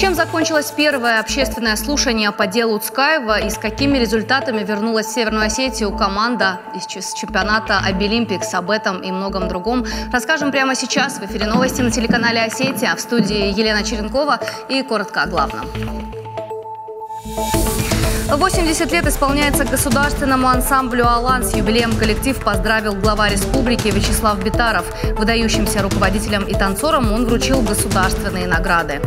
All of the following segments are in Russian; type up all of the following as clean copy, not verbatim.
Чем закончилось первое общественное слушание по делу Цкаева и с какими результатами вернулась в Северную Осетию команда из чемпионата Обилимпикс? Об этом и многом другом расскажем прямо сейчас. В эфире новости на телеканале «Осетия». В студии Елена Черенкова и коротко о главном. 80 лет исполняется государственному ансамблю «Алан». С юбилеем коллектив поздравил глава республики Вячеслав Битаров. Выдающимся руководителям и танцорам он вручил государственные награды.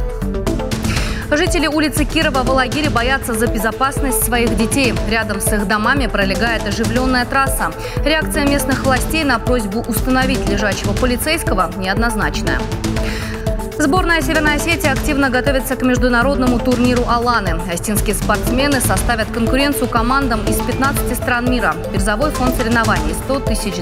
Жители улицы Кирова в Алагире боятся за безопасность своих детей. Рядом с их домами пролегает оживленная трасса. Реакция местных властей на просьбу установить лежачего полицейского неоднозначная. Сборная Северной Осетии активно готовится к международному турниру «Аланы». Остинские спортсмены составят конкуренцию командам из 15 стран мира. Призовой фонд соревнований – $100 тысяч.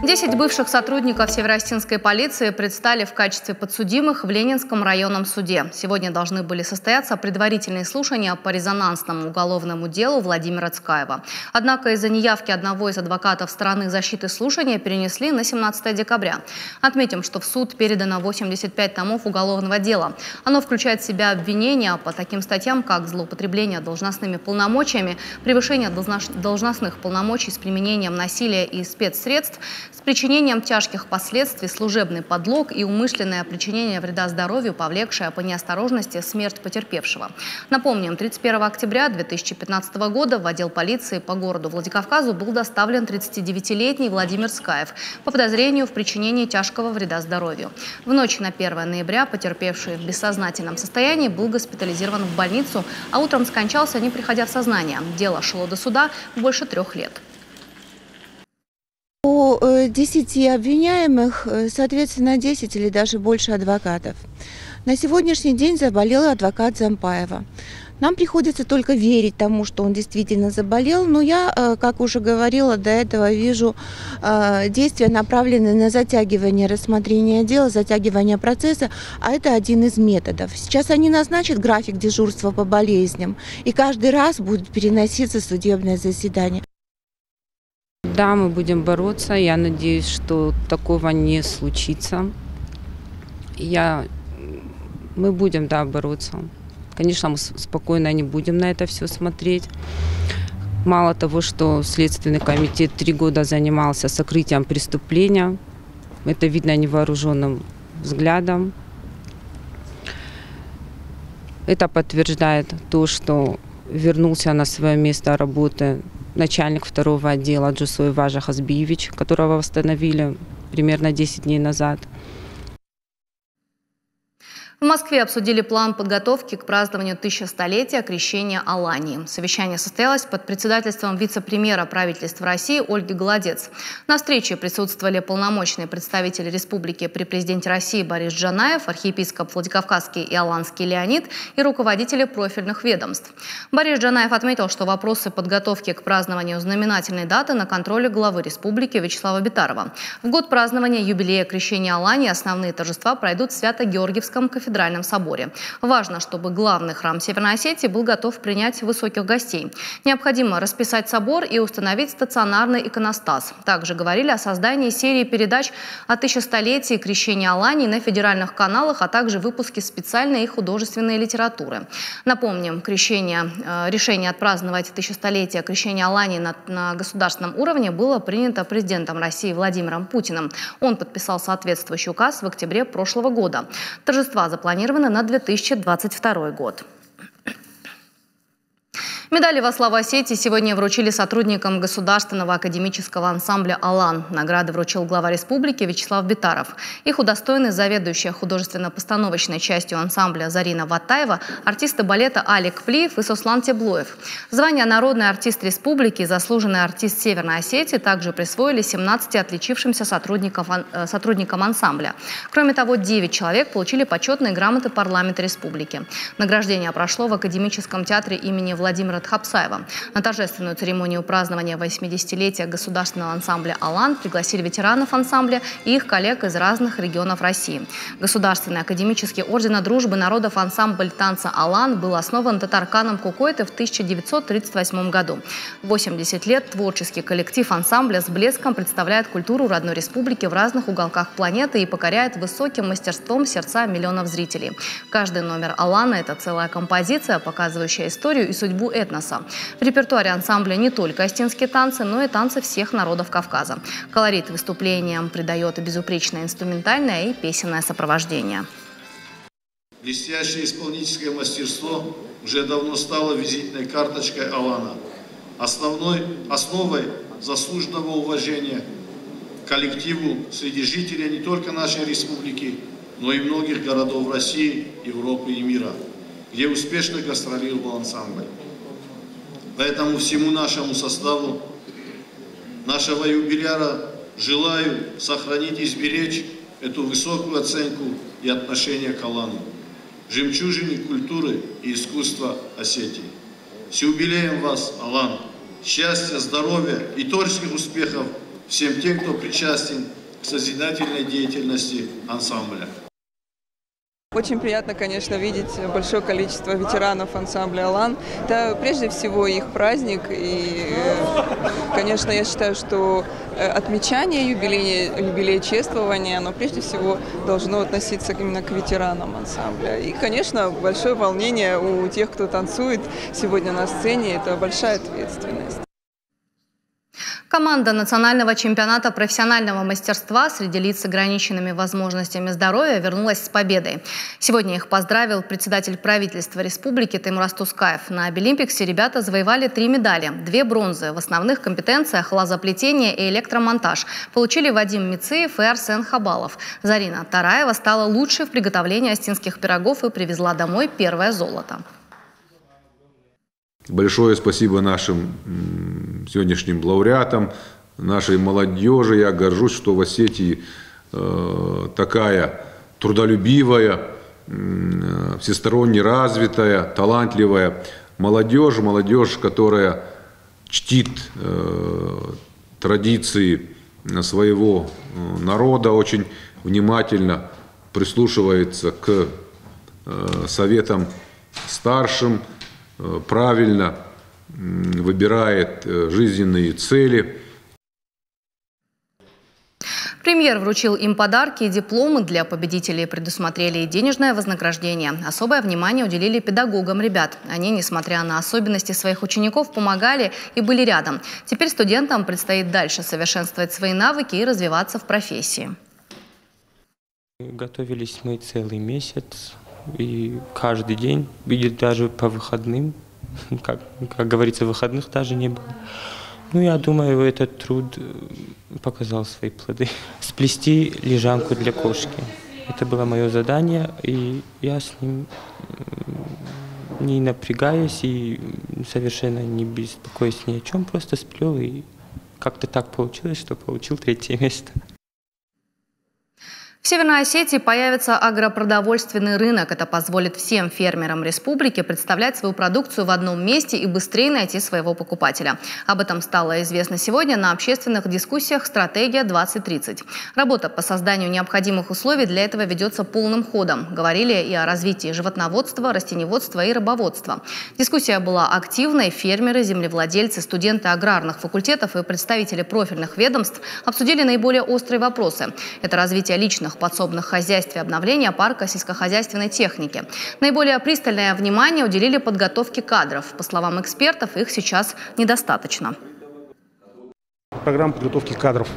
10 бывших сотрудников Североостинской полиции предстали в качестве подсудимых в Ленинском районном суде. Сегодня должны были состояться предварительные слушания по резонансному уголовному делу Владимира Цкаева. Однако из-за неявки одного из адвокатов стороны защиты слушания перенесли на 17 декабря. Отметим, что в суд передано 85 томов уголовного дела. Оно включает в себя обвинения по таким статьям, как злоупотребление должностными полномочиями, превышение должностных полномочий с применением насилия и спецсредств, с причинением тяжких последствий, служебный подлог и умышленное причинение вреда здоровью, повлекшее по неосторожности смерть потерпевшего. Напомним, 31 октября 2015 года в отдел полиции по городу Владикавказу был доставлен 39-летний Владимир Цкаев по подозрению в причинении тяжкого вреда здоровью. В ночь на 1 ноября потерпевший в бессознательном состоянии был госпитализирован в больницу, а утром скончался, не приходя в сознание. Дело шло до суда больше 3 лет. У 10 обвиняемых, соответственно, 10 или даже больше адвокатов. На сегодняшний день заболел адвокат Зампаева. Нам приходится только верить тому, что он действительно заболел, но я, как уже говорила до этого, вижу действия, направленные на затягивание рассмотрения дела, затягивание процесса, а это один из методов. Сейчас они назначат график дежурства по болезням, и каждый раз будет переноситься судебное заседание. Да, мы будем бороться. Я надеюсь, что такого не случится. Мы будем, бороться. Конечно, мы спокойно не будем на это все смотреть. Мало того, что Следственный комитет 3 года занимался сокрытием преступления, это видно невооруженным взглядом. Это подтверждает то, что вернулся на свое место работы начальник 2-го отдела Джусой Важа Хазбиевич, которого восстановили примерно 10 дней назад. В Москве обсудили план подготовки к празднованию 1100-летия крещения Алании. Совещание состоялось под председательством вице-премьера правительства России Ольги Голодец. На встрече присутствовали полномочные представители республики при президенте России Борис Джанаев, архиепископ Владикавказский и Аланский Леонид и руководители профильных ведомств. Борис Джанаев отметил, что вопросы подготовки к празднованию знаменательной даты на контроле главы республики Вячеслава Битарова. В год празднования юбилея крещения Алании основные торжества пройдут в Свято-Георгиевском кафедральном соборе. Важно, чтобы главный храм Северной Осетии был готов принять высоких гостей. Необходимо расписать собор и установить стационарный иконостас. Также говорили о создании серии передач о 1100-летии крещения Алании на федеральных каналах, а также выпуске специальной и художественной литературы. Напомним, решение отпраздновать 1100-летие крещения Алании на государственном уровне было принято президентом России Владимиром Путиным. Он подписал соответствующий указ в октябре прошлого года. Торжества запланированы на 2022 год. Медали во славу Осетии сегодня вручили сотрудникам Государственного академического ансамбля «Алан». Награды вручил глава республики Вячеслав Битаров. Их удостоены заведующая художественно-постановочной частью ансамбля Зарина Ватаева, артисты балета Алик Плиев и Сослан Теблоев. Звание «Народный артист республики» и «Заслуженный артист Северной Осетии» также присвоили 17 отличившимся сотрудникам ансамбля. Кроме того, 9 человек получили почетные грамоты парламента республики. Награждение прошло в Академическом театре имени Владимира Владимира Тхапсаева. На торжественную церемонию празднования 80-летия государственного ансамбля «Алан» пригласили ветеранов ансамбля и их коллег из разных регионов России. Государственный академический ордена дружбы народов ансамбль танца «Алан» был основан Татарканом Кукойте в 1938 году. 80 лет творческий коллектив ансамбля с блеском представляет культуру родной республики в разных уголках планеты и покоряет высоким мастерством сердца миллионов зрителей. Каждый номер «Алана» – это целая композиция, показывающая историю и судьбу этноса. В репертуаре ансамбля не только остинские танцы, но и танцы всех народов Кавказа. Колорит выступлениям придает и безупречное инструментальное и песенное сопровождение. Блестящее исполнительское мастерство уже давно стало визитной карточкой «Алана», основой заслуженного уважения коллективу среди жителей не только нашей республики, но и многих городов России, Европы и мира, где успешно гастролировал ансамбль. Поэтому всему нашему составу, нашего юбиляра, желаю сохранить и сберечь эту высокую оценку и отношение к «Алану», жемчужине культуры и искусства Осетии. С юбилеем вас, «Алан!» Счастья, здоровья и творческих успехов всем тем, кто причастен к созидательной деятельности ансамбля. Очень приятно, конечно, видеть большое количество ветеранов ансамбля «Алан». Это прежде всего их праздник. И, конечно, я считаю, что отмечание юбилея чествования, оно прежде всего должно относиться именно к ветеранам ансамбля. И, конечно, большое волнение у тех, кто танцует сегодня на сцене. Это большая ответственность. Команда национального чемпионата профессионального мастерства среди лиц с ограниченными возможностями здоровья вернулась с победой. Сегодня их поздравил председатель правительства республики Таймураз Тускаев. На Обилимпиксе ребята завоевали 3 медали, 2 бронзы в основных компетенциях лозоплетение и электромонтаж. Получили Вадим Мицеев и Арсен Хабалов. Зарина Тараева стала лучшей в приготовлении остинских пирогов и привезла домой первое золото. Большое спасибо нашим сегодняшним лауреатам, нашей молодежи. Я горжусь, что в Осетии такая трудолюбивая, всесторонне развитая, талантливая молодежь, которая чтит традиции своего народа, очень внимательно прислушивается к советам старшим, правильно выбирает жизненные цели. Премьер вручил им подарки и дипломы. Для победителей предусмотрели и денежное вознаграждение. Особое внимание уделили педагогам ребят. Они, несмотря на особенности своих учеников, помогали и были рядом. Теперь студентам предстоит дальше совершенствовать свои навыки и развиваться в профессии. Готовились мы целый месяц. И каждый день, видит даже по выходным, как говорится, выходных даже не было. Ну, я думаю, этот труд показал свои плоды. Сплести лежанку для кошки. Это было мое задание, и я с ним, не напрягаясь и совершенно не беспокоясь ни о чем, просто сплел, и как-то так получилось, что получил 3-е место. В Северной Осетии появится агропродовольственный рынок. Это позволит всем фермерам республики представлять свою продукцию в одном месте и быстрее найти своего покупателя. Об этом стало известно сегодня на общественных дискуссиях «Стратегия 2030». Работа по созданию необходимых условий для этого ведется полным ходом. Говорили и о развитии животноводства, растениеводства и рыбоводства. Дискуссия была активной. Фермеры, землевладельцы, студенты аграрных факультетов и представители профильных ведомств обсудили наиболее острые вопросы. Это развитие личных подсобных хозяйств и обновления парка сельскохозяйственной техники. Наиболее пристальное внимание уделили подготовке кадров. По словам экспертов, их сейчас недостаточно. Программа подготовки кадров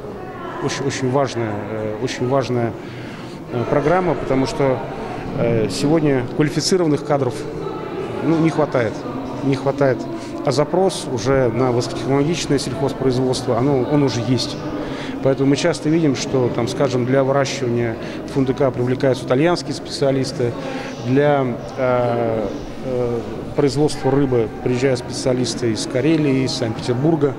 очень важная программа, потому что сегодня квалифицированных кадров не хватает. А запрос уже на высокотехнологичное сельхозпроизводство, он уже есть. Поэтому мы часто видим, что, там, скажем, для выращивания фундука привлекаются итальянские специалисты, для производства рыбы приезжают специалисты из Карелии, из Санкт-Петербурга.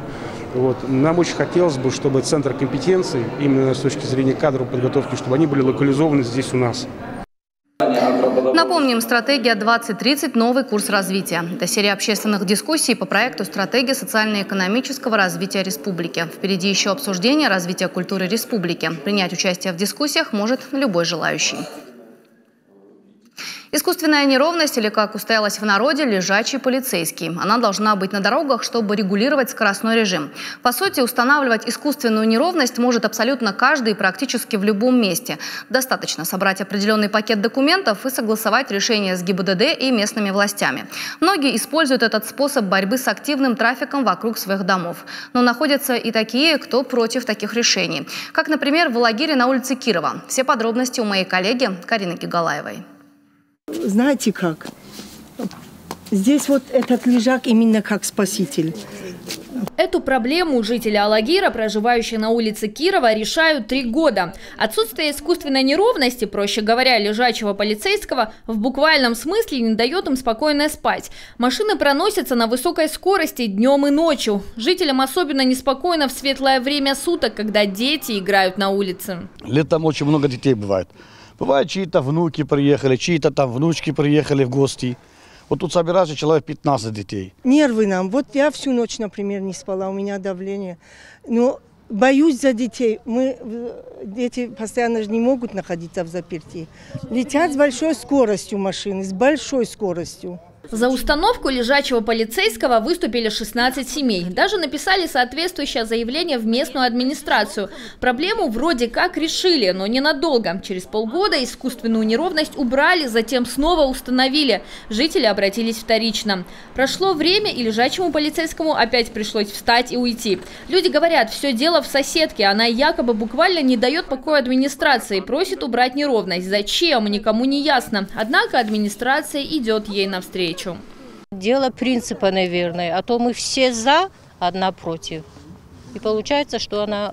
Вот. Нам очень хотелось бы, чтобы центр компетенций, именно с точки зрения кадровой подготовки, чтобы они были локализованы здесь у нас. Напомним, стратегия 2030 – новый курс развития. Это серия общественных дискуссий по проекту «Стратегия социально-экономического развития республики». Впереди еще обсуждение развития культуры республики. Принять участие в дискуссиях может любой желающий. Искусственная неровность, или, как устоялось в народе, лежачий полицейский. Она должна быть на дорогах, чтобы регулировать скоростной режим. По сути, устанавливать искусственную неровность может абсолютно каждый практически в любом месте. Достаточно собрать определенный пакет документов и согласовать решение с ГИБДД и местными властями. Многие используют этот способ борьбы с активным трафиком вокруг своих домов. Но находятся и такие, кто против таких решений. Как, например, в лагере на улице Кирова. Все подробности у моей коллеги Карины Гигалаевой. Знаете как? Здесь вот этот лежак именно как спаситель. Эту проблему жители Алагира, проживающие на улице Кирова, решают 3 года. Отсутствие искусственной неровности, проще говоря, лежачего полицейского, в буквальном смысле не дает им спокойно спать. Машины проносятся на высокой скорости днем и ночью. Жителям особенно неспокойно в светлое время суток, когда дети играют на улице. Летом очень много детей бывает. Бывает, чьи-то внуки приехали, чьи-то там внучки приехали в гости. Вот тут собирается человек 15 детей. Нервы нам. Вот я всю ночь, например, не спала, у меня давление. Но боюсь за детей. Дети постоянно же не могут находиться в заперти. Летят с большой скоростью машины, с большой скоростью. За установку лежачего полицейского выступили 16 семей. Даже написали соответствующее заявление в местную администрацию. Проблему вроде как решили, но ненадолго. Через полгода искусственную неровность убрали, затем снова установили. Жители обратились вторично. Прошло время, и лежачему полицейскому опять пришлось встать и уйти. Люди говорят, все дело в соседке. Она якобы буквально не дает покоя администрации, просит убрать неровность. Зачем? Никому не ясно. Однако администрация идет ей навстречу. Дело принципа, наверное, а то мы все за, одна против. И получается, что она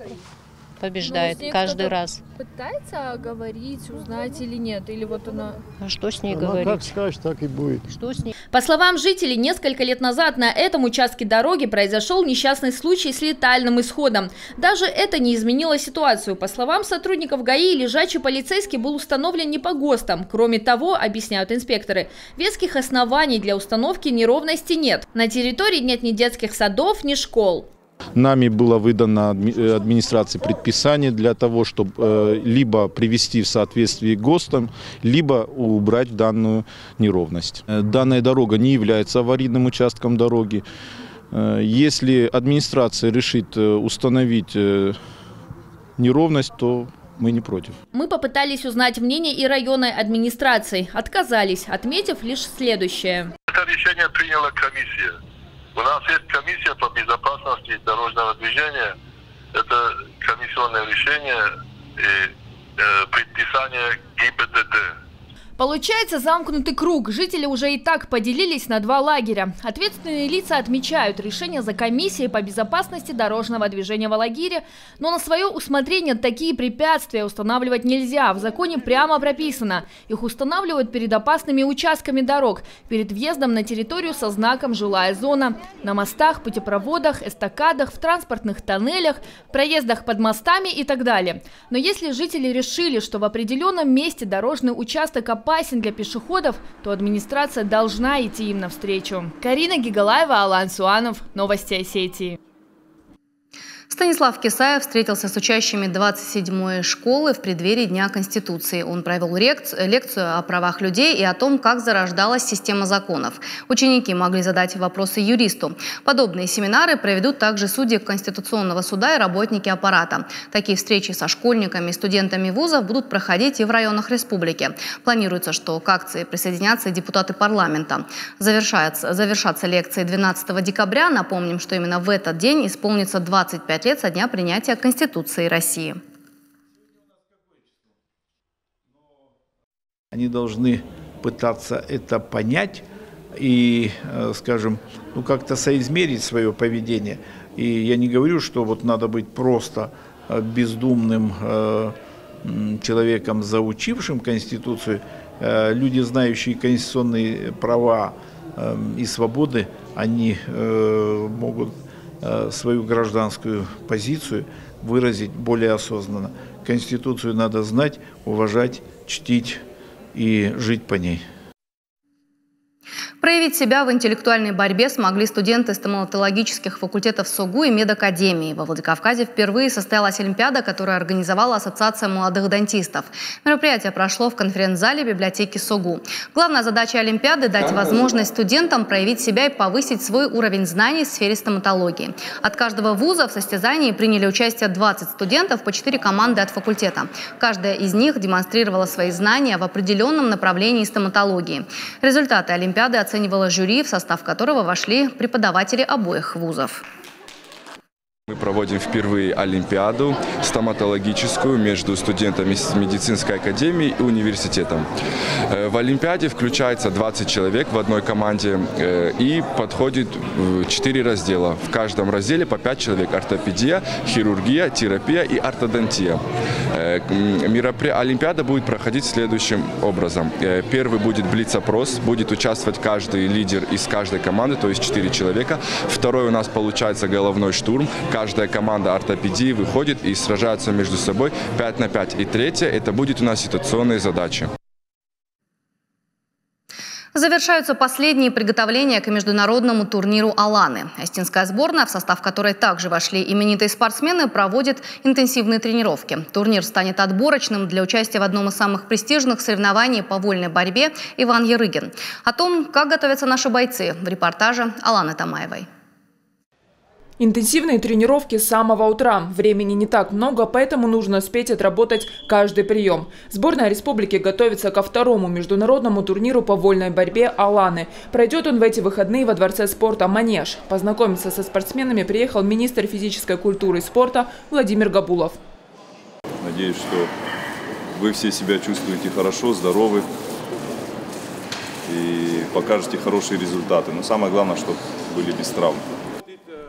побеждает каждый раз. Пытается говорить, узнать или нет? Или вот она... А что с ней говорить? Как скажешь, так и будет. Что с ней? По словам жителей, несколько лет назад на этом участке дороги произошел несчастный случай с летальным исходом. Даже это не изменило ситуацию. По словам сотрудников ГАИ, лежачий полицейский был установлен не по ГОСТам. Кроме того, объясняют инспекторы, веских оснований для установки неровности нет. На территории нет ни детских садов, ни школ. Нами было выдано администрации предписание для того, чтобы либо привести в соответствие с ГОСТом, либо убрать данную неровность. Данная дорога не является аварийным участком дороги. Если администрация решит установить неровность, то мы не против. Мы попытались узнать мнение и районной администрации. Отказались, отметив лишь следующее. Это решение приняла комиссия. У нас есть комиссия по безопасности дорожного движения. Это комиссионное решение и предписание ГИБДД. Получается замкнутый круг. Жители уже и так поделились на 2 лагеря. Ответственные лица отмечают решение за комиссией по безопасности дорожного движения в Алагире, но на свое усмотрение такие препятствия устанавливать нельзя. В законе прямо прописано. Их устанавливают перед опасными участками дорог, перед въездом на территорию со знаком «Жилая зона», на мостах, путепроводах, эстакадах, в транспортных тоннелях, проездах под мостами и так далее. Но если жители решили, что в определенном месте дорожный участок опасен для пешеходов, то администрация должна идти им навстречу. Карина Гигалаева, Алан Суанов. Новости Осетии. Станислав Кисаев встретился с учащими 27-й школы в преддверии Дня Конституции. Он провел лекцию о правах людей и о том, как зарождалась система законов. Ученики могли задать вопросы юристу. Подобные семинары проведут также судьи Конституционного суда и работники аппарата. Такие встречи со школьниками и студентами вузов будут проходить и в районах республики. Планируется, что к акции присоединятся и депутаты парламента. Завершатся лекции 12 декабря. Напомним, что именно в этот день исполнится 25 лет со дня принятия Конституции России. Они должны пытаться это понять и, скажем, как-то соизмерить свое поведение. И я не говорю, что вот надо быть просто бездумным человеком, заучившим Конституцию. Люди, знающие конституционные права и свободы, они могут свою гражданскую позицию выразить более осознанно. Конституцию надо знать, уважать, чтить и жить по ней. Проявить себя в интеллектуальной борьбе смогли студенты стоматологических факультетов СОГУ и медакадемии. Во Владикавказе впервые состоялась олимпиада, которую организовала Ассоциация молодых дантистов. Мероприятие прошло в конференц-зале библиотеки СОГУ. Главная задача олимпиады – дать возможность студентам проявить себя и повысить свой уровень знаний в сфере стоматологии. От каждого вуза в состязании приняли участие 20 студентов по 4 команды от факультета. Каждая из них демонстрировала свои знания в определенном направлении стоматологии. Результаты олимпиады оценивало жюри, в состав которого вошли преподаватели обоих вузов. Мы проводим впервые олимпиаду стоматологическую между студентами медицинской академии и университетом. В олимпиаде включается 20 человек в одной команде и подходит 4 раздела. В каждом разделе по 5 человек: ортопедия, хирургия, терапия и ортодонтия. Олимпиада будет проходить следующим образом. Первый будет блиц-опрос, будет участвовать каждый лидер из каждой команды, то есть 4 человека. Второй у нас получается головной штурм. Каждая команда ортопедии выходит и сражается между собой 5 на 5. И третье – это будет у нас ситуационные задачи. Завершаются последние приготовления к международному турниру «Аланы». Остинская сборная, в состав которой также вошли именитые спортсмены, проводит интенсивные тренировки. Турнир станет отборочным для участия в одном из самых престижных соревнований по вольной борьбе «Иван Ярыгин». О том, как готовятся наши бойцы, в репортаже Аланы Тамаевой. Интенсивные тренировки с самого утра. Времени не так много, поэтому нужно успеть отработать каждый прием. Сборная республики готовится ко второму международному турниру по вольной борьбе «Аланы». Пройдет он в эти выходные во Дворце спорта «Манеж». Познакомиться со спортсменами приехал министр физической культуры и спорта Владимир Габулов. Надеюсь, что вы все себя чувствуете хорошо, здоровы и покажете хорошие результаты. Но самое главное, чтобы были без травм.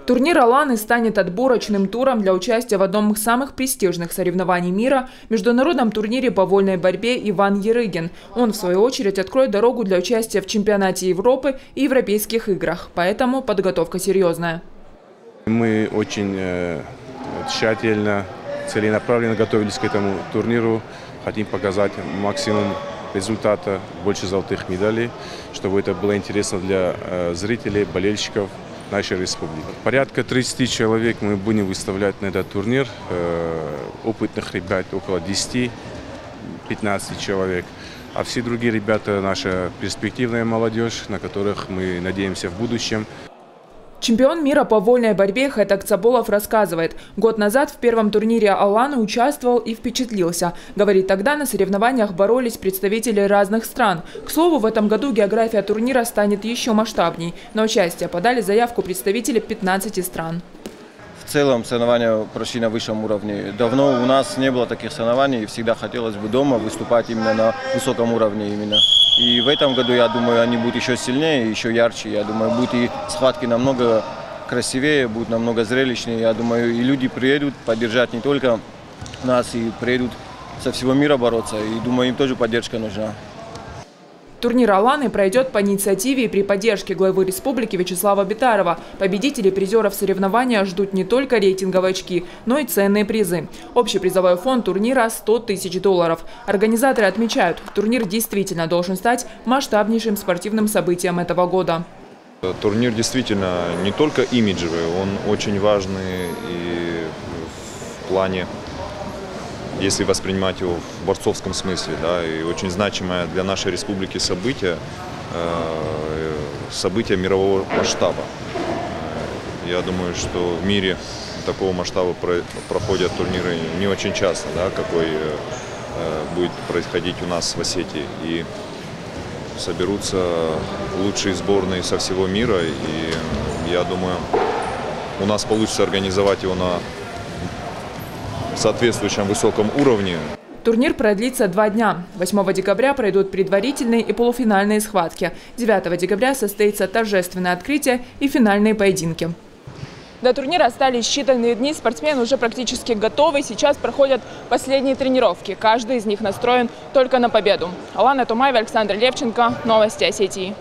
Турнир «Аланы» станет отборочным туром для участия в одном из самых престижных соревнований мира – международном турнире по вольной борьбе «Иван Ярыгин». Он, в свою очередь, откроет дорогу для участия в чемпионате Европы и европейских играх. Поэтому подготовка серьезная. Мы очень тщательно, целенаправленно готовились к этому турниру. Хотим показать максимум результата, больше золотых медалей, чтобы это было интересно для зрителей, болельщиков нашей республики. Порядка 30 человек мы будем выставлять на этот турнир. Опытных ребят около 10-15 человек. А все другие ребята – наша перспективная молодежь, на которых мы надеемся в будущем. Чемпион мира по вольной борьбе Хэтак Цаболов рассказывает, год назад в первом турнире «Аланы» участвовал и впечатлился. Говорит, тогда на соревнованиях боролись представители разных стран. К слову, в этом году география турнира станет еще масштабней. На участие подали заявку представители 15 стран. В целом соревнования прошли на высшем уровне. Давно у нас не было таких соревнований, и всегда хотелось бы дома выступать именно на высоком уровне именно. И в этом году, я думаю, они будут еще сильнее, еще ярче. Я думаю, будут и схватки намного красивее, будут намного зрелищнее. Я думаю, и люди приедут поддержать не только нас, и приедут со всего мира бороться. И думаю, им тоже поддержка нужна. Турнир «Аланы» пройдет по инициативе и при поддержке главы республики Вячеслава Битарова. Победители и призеров соревнования ждут не только рейтинговые очки, но и ценные призы. Общий призовой фонд турнира – $100 000. Организаторы отмечают, турнир действительно должен стать масштабнейшим спортивным событием этого года. Турнир действительно не только имиджевый, он очень важный и в плане, если воспринимать его в борцовском смысле, да, и очень значимое для нашей республики событие мирового масштаба. Я думаю, что в мире такого масштаба проходят турниры не очень часто, да, какой будет происходить у нас в Осетии. И соберутся лучшие сборные со всего мира, и я думаю, у нас получится организовать его на соответствующем высоком уровне. Турнир продлится 2 дня. 8 декабря пройдут предварительные и полуфинальные схватки. 9 декабря состоится торжественное открытие и финальные поединки. До турнира остались считанные дни. Спортсмены уже практически готовы. Сейчас проходят последние тренировки. Каждый из них настроен только на победу. Алана Тамаева, Александр Левченко. Новости Осетии.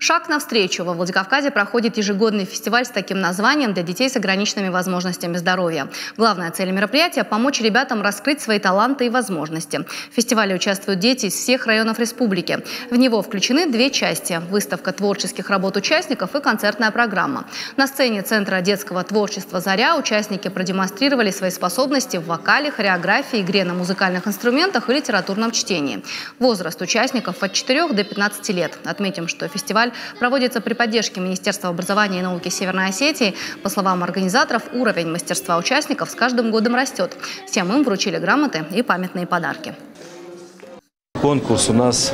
Шаг навстречу. Во Владикавказе проходит ежегодный фестиваль с таким названием для детей с ограниченными возможностями здоровья. Главная цель мероприятия – помочь ребятам раскрыть свои таланты и возможности. В фестивале участвуют дети из всех районов республики. В него включены две части – выставка творческих работ участников и концертная программа. На сцене Центра детского творчества «Заря» участники продемонстрировали свои способности в вокале, хореографии, игре на музыкальных инструментах и литературном чтении. Возраст участников от 4 до 15 лет. Отметим, что фестиваль проводится при поддержке Министерства образования и науки Северной Осетии. По словам организаторов, уровень мастерства участников с каждым годом растет. Всем им вручили грамоты и памятные подарки. Конкурс у нас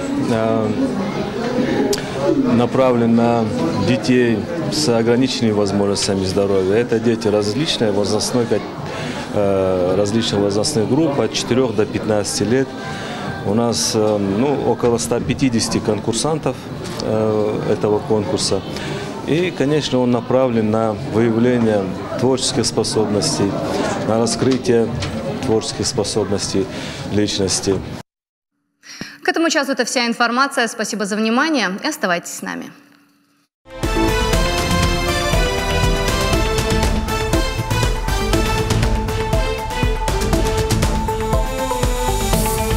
направлен на детей с ограниченными возможностями здоровья. Это дети различных возрастных групп от 4 до 15 лет. У нас около 150 конкурсантов этого конкурса. И, конечно, он направлен на выявление творческих способностей, на раскрытие творческих способностей личности. К этому часу это вся информация. Спасибо за внимание и оставайтесь с нами.